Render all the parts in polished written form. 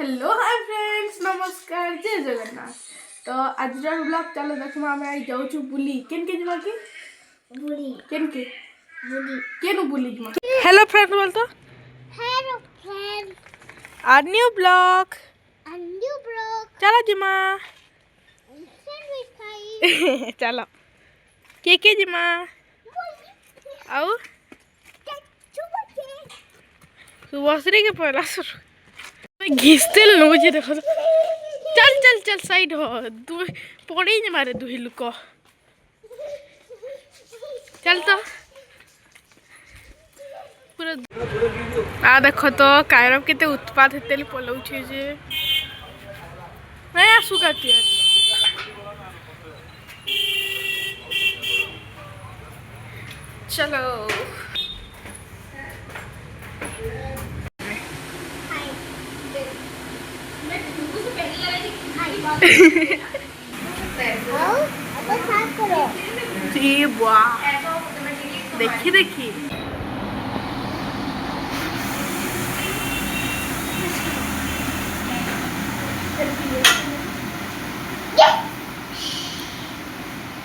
Hello hi friends नमस्कार जय जगन्नाथ। तो आज ब्लॉग चलो देखमा आम आई जाऊँ बुली केन के जमा के बुली केन के बुली केनु बुली जमा। हेलो फ्रेंड्स बोल तो हेलो फ्रेंड आ न्यू ब्लॉग चलो जमा सैंडविच खाई चलो के जमा आओ सुबश्री के पहला शुरू घिसते लोग देखो चल चल चल साइड हो दु पड़े ही मारे दुही लुक चल तो पूरा आ देख तो कायरब केते उत्पाद हेते पलौछे जे नहीं आसु काटी चलो जी वाह देखी देखी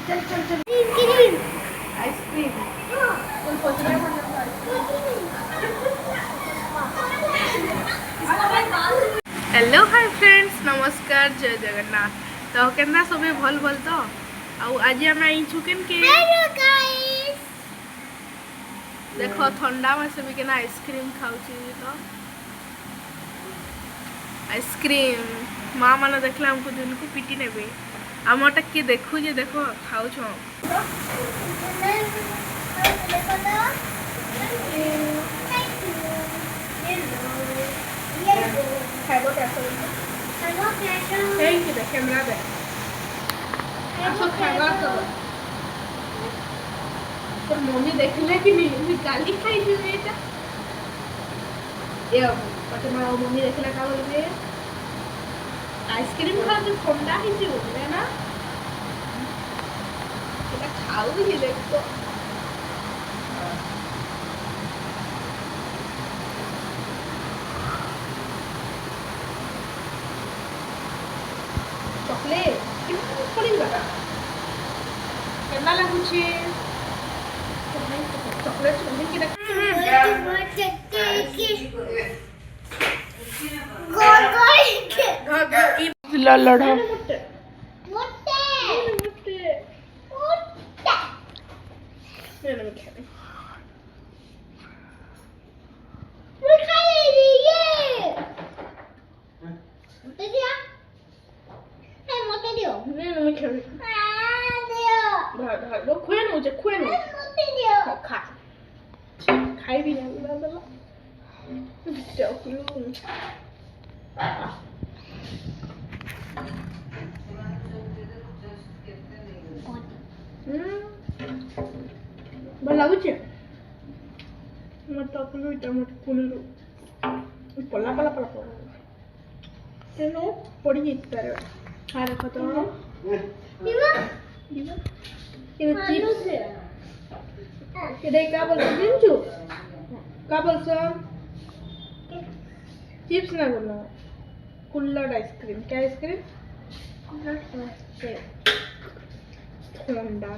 चल चल चल आइसक्रीम हेलो हाय फ्रेंड्स नमस्कार जय जगन्नाथ। तो केना सबे भल भल तो आज आम आईछु केन के देखो ठंडा में भी केना आइसक्रीम खाऊची तो आइसक्रीम माँ माने देखला हमको दिन को पिटी नेबे आमटा किए देखू जे देखो खाऊ छो कैमरा दे तो मम्मी देखले कि नहीं गाली खाई बेटा ये पटे मम्मी देखला का बोलबे आइसक्रीम खा जो ठंडा ही जे बोले ना এটা খাও কি দেখো चॉकलेट कितना पड़ेगा केना लागुची चॉकलेट मम्मी की लड़ वो खुएन हो जा खुएन हो खा खाई भी नहीं ला ला ଭଲ ଲାଗୁଛି ମତେ ଆପଣ ଏଇଟା ମତେ କୁଲରୁ ପଲା ପଲା ପଲା ପଲା ତେଣୁ ପଡ଼ି ଯାଇପାରେ ହଁ ଦେଖ ତ क्या बोलते चिंचू क्या बोलते चिप्स ना बोलना कुल्लड़ आइसक्रीम क्या आइसक्रीम ठंडा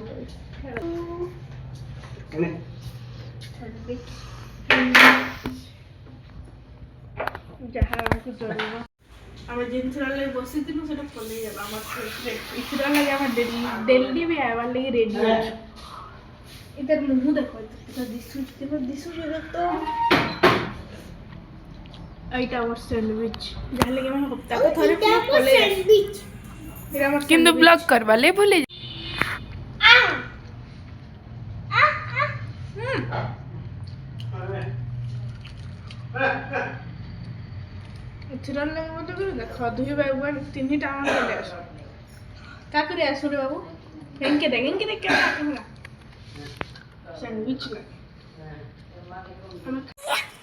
जहाँ हमको जरूरत आम जिनसा बसी से पलि इथर लगे आम डेली भी आवार लगे रेडी इधर मुँह देखो दिशु तो एटा आवर सैंडविच जहाँ लगे हम हफ्ता को थरे पले किंतु ब्लॉग करवा ले भूले इथर लगे मत देख दुई बाबू तीन टाइम क्या कर आसु रे बाबू इनके देख क्या सैंडविच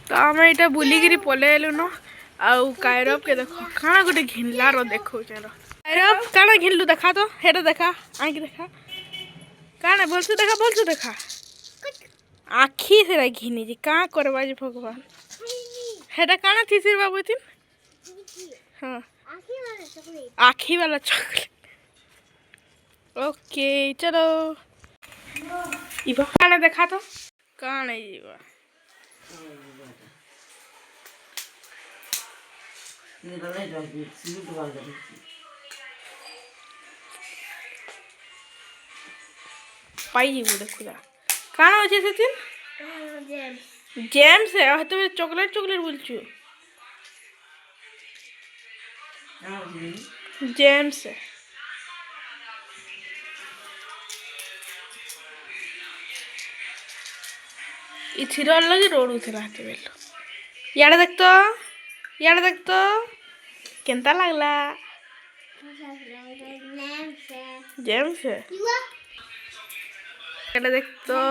तो आम यहाँ बुलिकी पलैलु न आउ कायरब के देख काଣା गोटे घिनलार देखो चलो कायरब काଣା घिनलु देखा तो हेटा देखा आँखि देखा काଣା भलसे देखा आखि से घिनी जी क्या करवा भगवान हेटा काଣା थी बाबू तीन हाँ आखिर वाला चॉकलेट आखी वाला चॉकलेट ओके चलो इबा खाने देखा तो कहाँ नहीं इबा पाई बोले खुदा कहाँ हो जैसे दिन जेम्स है और तुम्हें चॉकलेट चॉकलेट बोलचू जेम्स है इथिर लगे रोड उठे हाथ बेल यार देख तो केंता लागला जेम्स है युवा यार देख तो